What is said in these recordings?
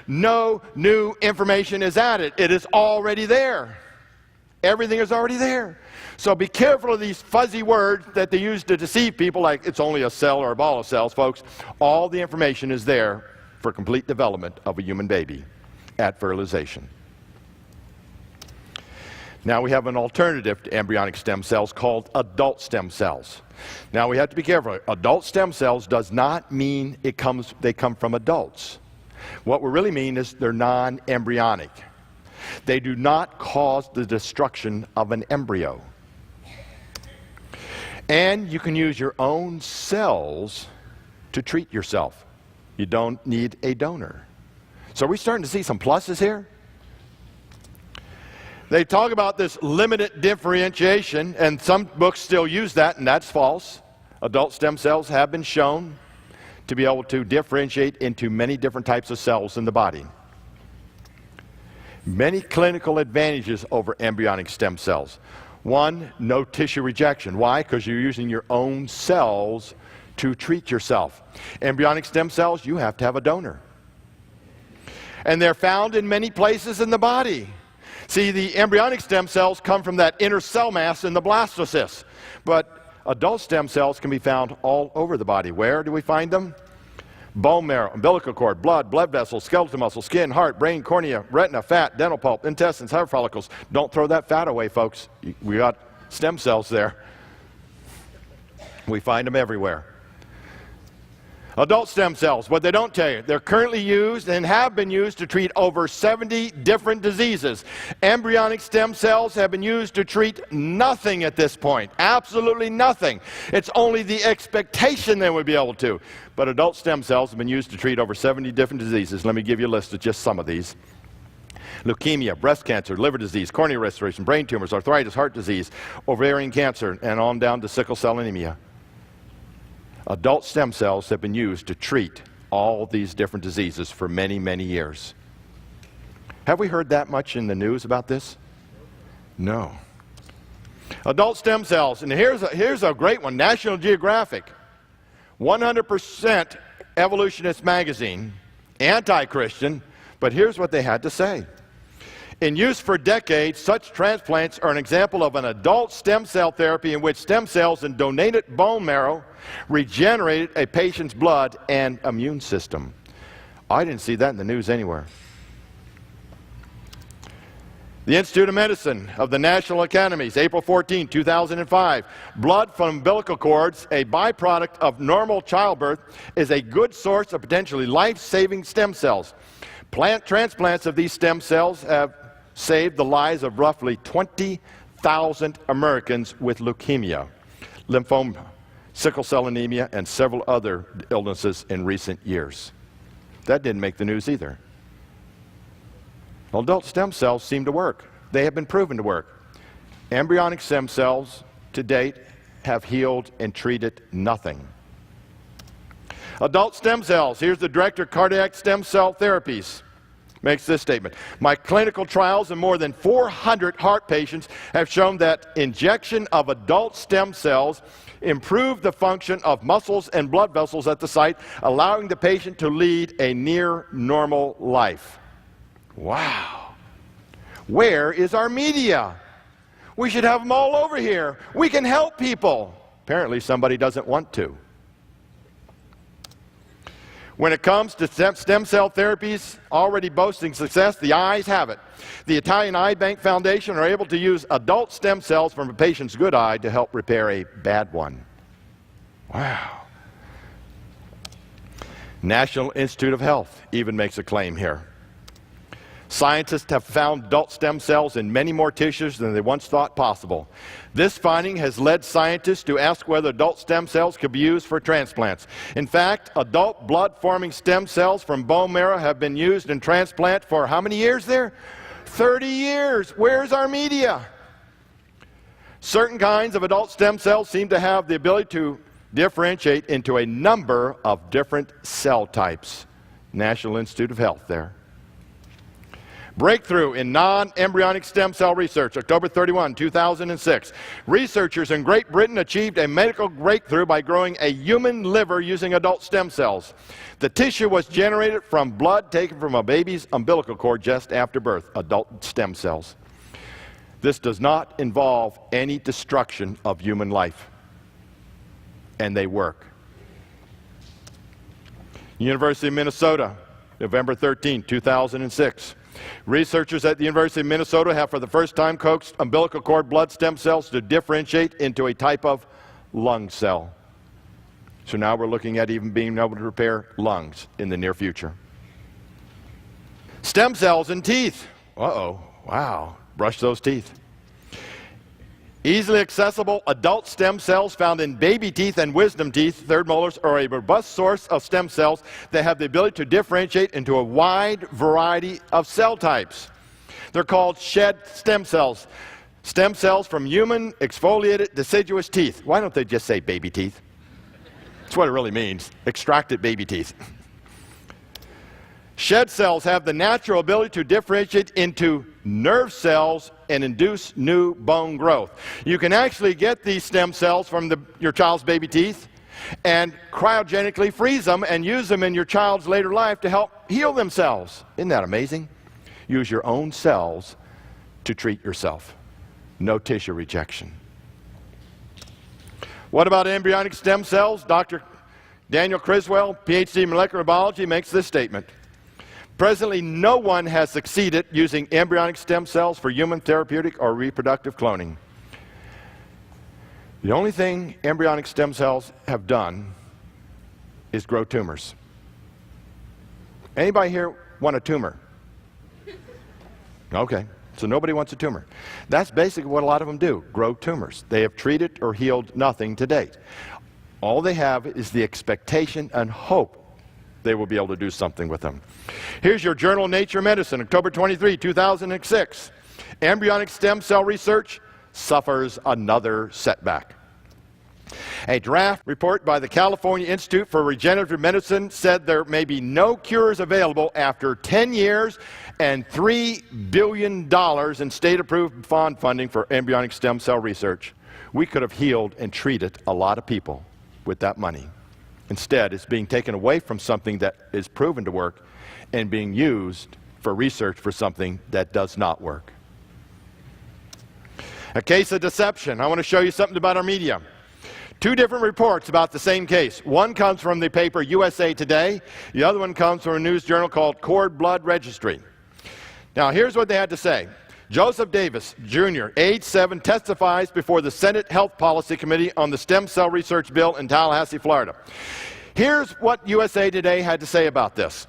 No new information is added. It is already there. Everything is already there. So be careful of these fuzzy words that they use to deceive people, like it's only a cell or a ball of cells, folks. All the information is there for complete development of a human baby at fertilization. Now we have an alternative to embryonic stem cells called adult stem cells. Now we have to be careful. Adult stem cells does not mean they come from adults. What we really mean is they're non-embryonic. They do not cause the destruction of an embryo. And you can use your own cells to treat yourself. You don't need a donor. So are we starting to see some pluses here? They talk about this limited differentiation, and some books still use that, and that's false. Adult stem cells have been shown to be able to differentiate into many different types of cells in the body. Many clinical advantages over embryonic stem cells. One, no tissue rejection. Why? Because you're using your own cells to treat yourself. Embryonic stem cells, you have to have a donor. And they're found in many places in the body. See, the embryonic stem cells come from that inner cell mass in the blastocyst. But adult stem cells can be found all over the body. Where do we find them? Bone marrow, umbilical cord, blood vessels, skeletal muscle, skin, heart, brain, cornea, retina, fat, dental pulp, intestines, hair follicles. Don't throw that fat away, folks. We got stem cells there. We find them everywhere. Adult stem cells, what they don't tell you, they're currently used and have been used to treat over 70 different diseases. Embryonic stem cells have been used to treat nothing at this point. Absolutely nothing. It's only the expectation they would be able to. But adult stem cells have been used to treat over 70 different diseases. Let me give you a list of just some of these. Leukemia, breast cancer, liver disease, cornea restoration, brain tumors, arthritis, heart disease, ovarian cancer, and on down to sickle cell anemia. Adult stem cells have been used to treat all these different diseases for many, many years. Have we heard that much in the news about this? No. Adult stem cells, and here's a great one, National Geographic. 100% evolutionist magazine, anti-Christian, but here's what they had to say. In use for decades, such transplants are an example of an adult stem cell therapy in which stem cells in donated bone marrow regenerated a patient's blood and immune system. I didn't see that in the news anywhere. The Institute of Medicine of the National Academies, April 14, 2005. Blood from umbilical cords, a byproduct of normal childbirth, is a good source of potentially life-saving stem cells. Plant transplants of these stem cells have saved the lives of roughly 20,000 Americans with leukemia, lymphoma, sickle cell anemia, and several other illnesses in recent years. That didn't make the news either. Adult stem cells seem to work. They have been proven to work. Embryonic stem cells to date have healed and treated nothing. Adult stem cells, here's the director of cardiac stem cell therapies. Makes this statement. My clinical trials in more than 400 heart patients have shown that injection of adult stem cells improve the function of muscles and blood vessels at the site, allowing the patient to lead a near normal life. Wow. Where is our media? We should have them all over here. We can help people. Apparently somebody doesn't want to. When it comes to stem cell therapies already boasting success, the eyes have it. The Italian Eye Bank Foundation are able to use adult stem cells from a patient's good eye to help repair a bad one. Wow. National Institute of Health even makes a claim here. Scientists have found adult stem cells in many more tissues than they once thought possible. This finding has led scientists to ask whether adult stem cells could be used for transplants. In fact, adult blood-forming stem cells from bone marrow have been used in transplant for how many years there? 30 years. Where's our media? Certain kinds of adult stem cells seem to have the ability to differentiate into a number of different cell types. National Institute of Health there. Breakthrough in non-embryonic stem cell research, October 31, 2006. Researchers in Great Britain achieved a medical breakthrough by growing a human liver using adult stem cells. The tissue was generated from blood taken from a baby's umbilical cord just after birth, adult stem cells. This does not involve any destruction of human life, and they work. University of Minnesota, November 13, 2006. Researchers at the University of Minnesota have for the first time coaxed umbilical cord blood stem cells to differentiate into a type of lung cell. So now we're looking at even being able to repair lungs in the near future. Stem cells in teeth. Uh-oh, wow, brush those teeth. Easily accessible adult stem cells found in baby teeth and wisdom teeth, third molars, are a robust source of stem cells that have the ability to differentiate into a wide variety of cell types. They're called shed stem cells. Stem cells from human exfoliated deciduous teeth. Why don't they just say baby teeth? That's what it really means, extracted baby teeth. Shed cells have the natural ability to differentiate into nerve cells and induce new bone growth. You can actually get these stem cells from your child's baby teeth and cryogenically freeze them and use them in your child's later life to help heal themselves. Isn't that amazing? Use your own cells to treat yourself. No tissue rejection. What about embryonic stem cells? Dr. Daniel Criswell, PhD in molecular biology, makes this statement. Presently, no one has succeeded using embryonic stem cells for human therapeutic or reproductive cloning. The only thing embryonic stem cells have done is grow tumors. Anybody here want a tumor? Okay, so nobody wants a tumor. That's basically what a lot of them do, grow tumors. They have treated or healed nothing to date. All they have is the expectation and hope they will be able to do something with them. Here's your journal, Nature Medicine, October 23, 2006. Embryonic stem cell research suffers another setback. A draft report by the California Institute for Regenerative Medicine said there may be no cures available after 10 years and $3 billion in state-approved bond funding for embryonic stem cell research. We could have healed and treated a lot of people with that money. Instead, it's being taken away from something that is proven to work and being used for research for something that does not work. A case of deception. I want to show you something about our media. Two different reports about the same case. One comes from the paper USA Today. The other one comes from a news journal called Cord Blood Registry. Now, here's what they had to say. Joseph Davis, Jr., age 7, testifies before the Senate Health Policy Committee on the stem cell research bill in Tallahassee, Florida. Here's what USA Today had to say about this.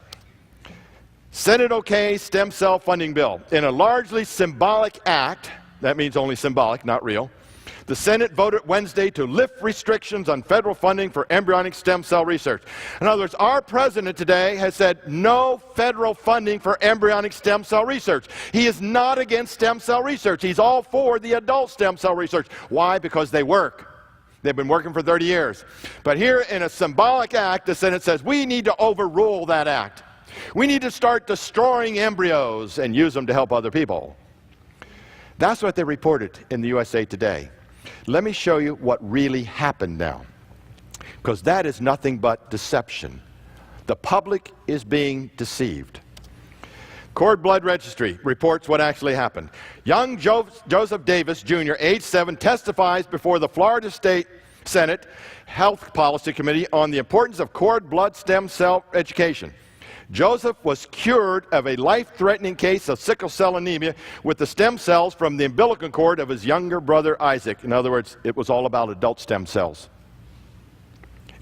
Senate OK stem cell funding bill. In a largely symbolic act, that means only symbolic, not real, the Senate voted Wednesday to lift restrictions on federal funding for embryonic stem cell research. In other words, our president today has said no federal funding for embryonic stem cell research. He is not against stem cell research. He's all for the adult stem cell research. Why? Because they work. They've been working for 30 years. But here in a symbolic act, the Senate says we need to overrule that act. We need to start destroying embryos and use them to help other people. That's what they reported in the USA Today. Let me show you what really happened now, because that is nothing but deception. The public is being deceived. Cord Blood Registry reports what actually happened. Young Joseph Davis, Jr., age 7, testifies before the Florida State Senate Health Policy Committee on the importance of cord blood stem cell education. Joseph was cured of a life-threatening case of sickle cell anemia with the stem cells from the umbilical cord of his younger brother Isaac. In other words, it was all about adult stem cells.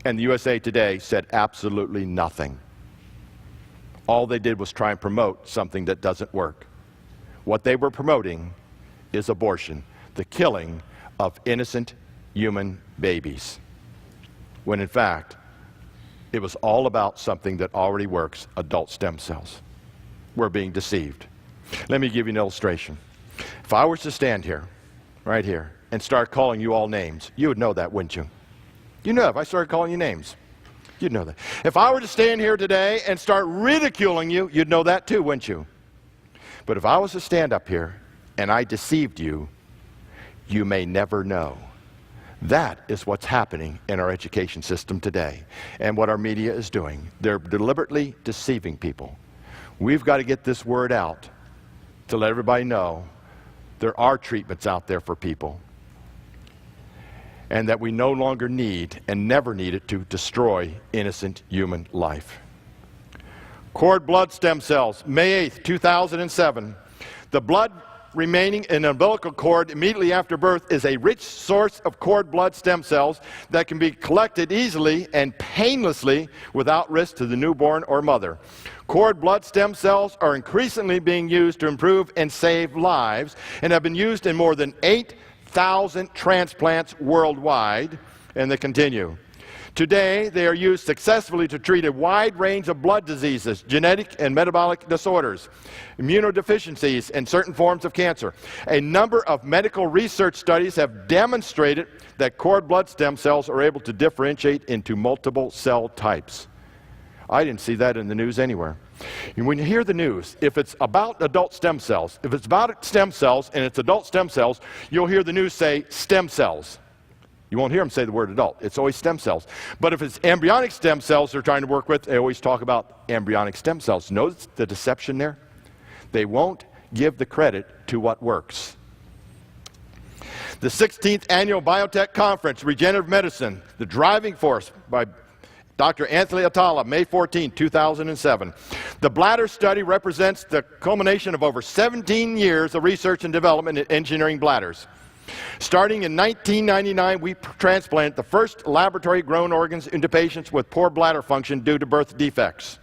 And the USA Today said absolutely nothing. All they did was try and promote something that doesn't work. What they were promoting is abortion, the killing of innocent human babies, when in fact, it was all about something that already works, adult stem cells. We're being deceived. Let me give you an illustration. If I was to stand here, right here, and start calling you all names, you would know that, wouldn't you? You know, if I started calling you names, you'd know that. If I were to stand here today and start ridiculing you, you'd know that too, wouldn't you? But if I was to stand up here and I deceived you, you may never know. That is what's happening in our education system today and what our media is doing. They're deliberately deceiving people. We've got to get this word out to let everybody know there are treatments out there for people, and that we no longer need and never needed to destroy innocent human life. Cord blood stem cells, May 8th, 2007. The blood remaining in an umbilical cord immediately after birth is a rich source of cord blood stem cells that can be collected easily and painlessly without risk to the newborn or mother. Cord blood stem cells are increasingly being used to improve and save lives and have been used in more than 8,000 transplants worldwide, and they continue. Today, they are used successfully to treat a wide range of blood diseases, genetic and metabolic disorders, immunodeficiencies, and certain forms of cancer. A number of medical research studies have demonstrated that cord blood stem cells are able to differentiate into multiple cell types. I didn't see that in the news anywhere. And when you hear the news, if it's about adult stem cells, if it's about stem cells and it's adult stem cells, you'll hear the news say stem cells. You won't hear them say the word adult. It's always stem cells. But if it's embryonic stem cells they're trying to work with, they always talk about embryonic stem cells. Notice the deception there? They won't give the credit to what works. The 16th Annual Biotech Conference, Regenerative Medicine, The Driving Force, by Dr. Anthony Atala, May 14, 2007. The bladder study represents the culmination of over 17 years of research and development in engineering bladders. Starting in 1999, we transplanted the first laboratory-grown organs into patients with poor bladder function due to birth defects.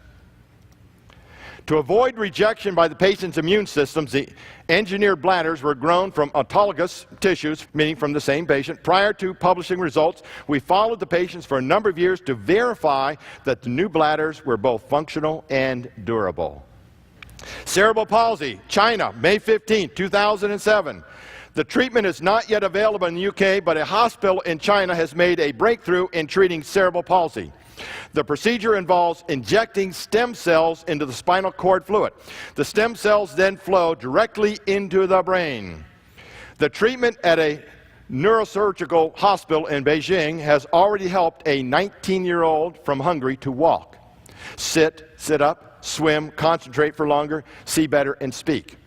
To avoid rejection by the patient's immune systems, the engineered bladders were grown from autologous tissues, meaning from the same patient. Prior to publishing results, we followed the patients for a number of years to verify that the new bladders were both functional and durable. Cerebral palsy, China, May 15, 2007. The treatment is not yet available in the UK, but a hospital in China has made a breakthrough in treating cerebral palsy. The procedure involves injecting stem cells into the spinal cord fluid. The stem cells then flow directly into the brain. The treatment at a neurosurgical hospital in Beijing has already helped a 19-year-old from Hungary to walk, sit up, swim, concentrate for longer, see better, and speak.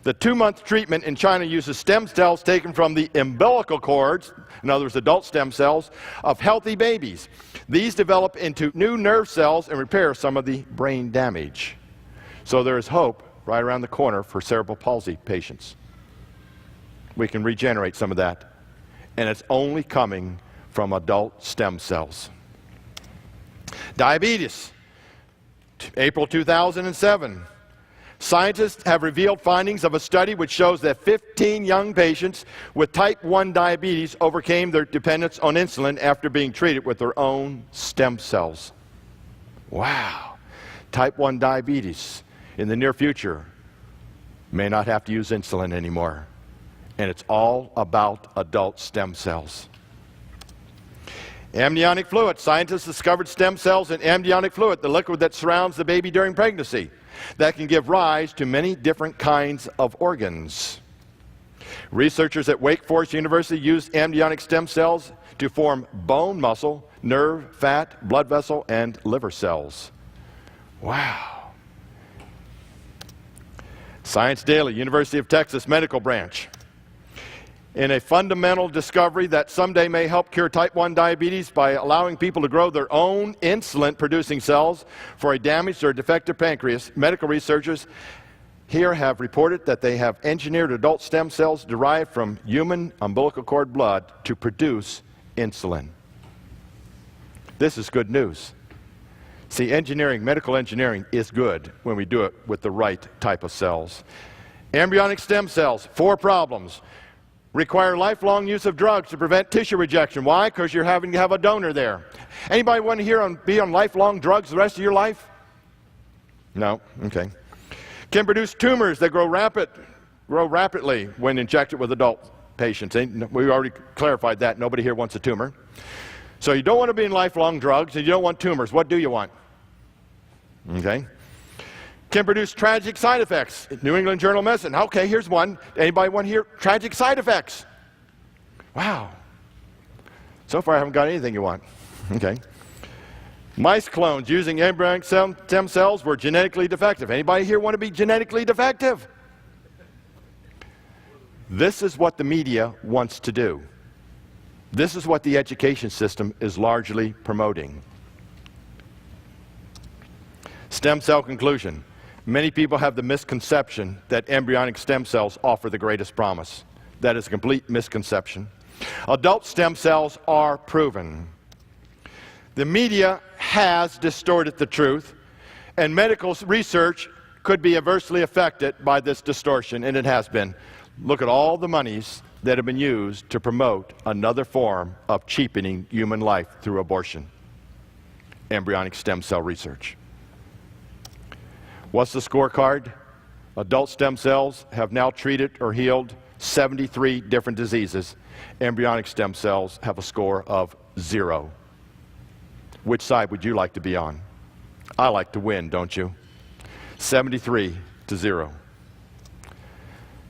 The 2-month treatment in China uses stem cells taken from the umbilical cords, in other words, adult stem cells, of healthy babies. These develop into new nerve cells and repair some of the brain damage. So there is hope right around the corner for cerebral palsy patients. We can regenerate some of that, and it's only coming from adult stem cells. Diabetes, April 2007. Scientists have revealed findings of a study which shows that 15 young patients with type 1 diabetes overcame their dependence on insulin after being treated with their own stem cells. Wow. Type 1 diabetes in the near future may not have to use insulin anymore. And it's all about adult stem cells. Amniotic fluid. Scientists discovered stem cells in amniotic fluid, the liquid that surrounds the baby during pregnancy, that can give rise to many different kinds of organs. Researchers at Wake Forest University used amniotic stem cells to form bone, muscle, nerve, fat, blood vessel, and liver cells. Wow. Science Daily, University of Texas Medical Branch. In a fundamental discovery that someday may help cure type 1 diabetes by allowing people to grow their own insulin-producing cells for a damaged or defective pancreas, medical researchers here have reported that they have engineered adult stem cells derived from human umbilical cord blood to produce insulin. This is good news. See, medical engineering is good when we do it with the right type of cells. Embryonic stem cells, 4 problems. Require lifelong use of drugs to prevent tissue rejection. Why? Because you're having to have a donor there. Anybody want to be on lifelong drugs the rest of your life? No? Okay. Can produce tumors that grow rapidly when injected with adult patients. We already clarified that. Nobody here wants a tumor. So you don't want to be in lifelong drugs and you don't want tumors. What do you want? Okay. can produce tragic side effects. New England Journal of Medicine. Okay, here's one. Anybody want to hear tragic side effects? Wow. So far I haven't got anything you want. Okay. Mice clones using embryonic stem cells were genetically defective. Anybody here want to be genetically defective? This is what the media wants to do. This is what the education system is largely promoting. Stem cell conclusion. Many people have the misconception that embryonic stem cells offer the greatest promise. That is a complete misconception. Adult stem cells are proven. The media has distorted the truth, and medical research could be adversely affected by this distortion, and it has been. Look at all the monies that have been used to promote another form of cheapening human life through abortion. Embryonic stem cell research. What's the scorecard? Adult stem cells have now treated or healed 73 different diseases. Embryonic stem cells have a score of 0. Which side would you like to be on? I like to win, don't you? 73 to 0.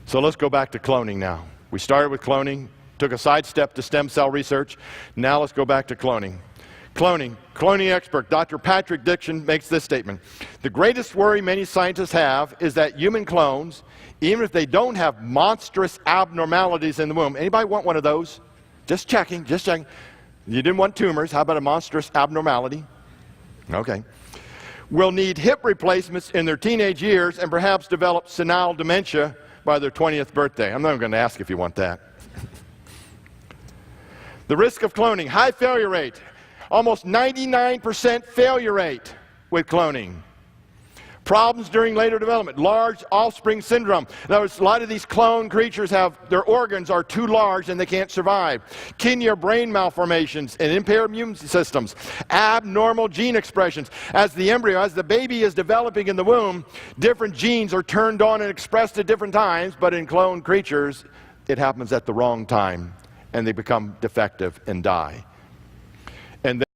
So let's go back to cloning now. We started with cloning, took a sidestep to stem cell research. Now let's go back to cloning. Cloning expert Dr. Patrick Dixon makes this statement. The greatest worry many scientists have is that human clones, even if they don't have monstrous abnormalities in the womb. Anybody want one of those? Just checking, just checking. You didn't want tumors. How about a monstrous abnormality? Okay. Will need hip replacements in their teenage years and perhaps develop senile dementia by their 20th birthday. I'm not even going to ask if you want that. The risk of cloning, high failure rate. Almost 99% failure rate with cloning. Problems during later development, large offspring syndrome. In other words, a lot of these clone creatures have, their organs are too large and they can't survive. Kidney or brain malformations and impaired immune systems. Abnormal gene expressions. As the embryo, as the baby is developing in the womb, different genes are turned on and expressed at different times, but in clone creatures, it happens at the wrong time and they become defective and die. And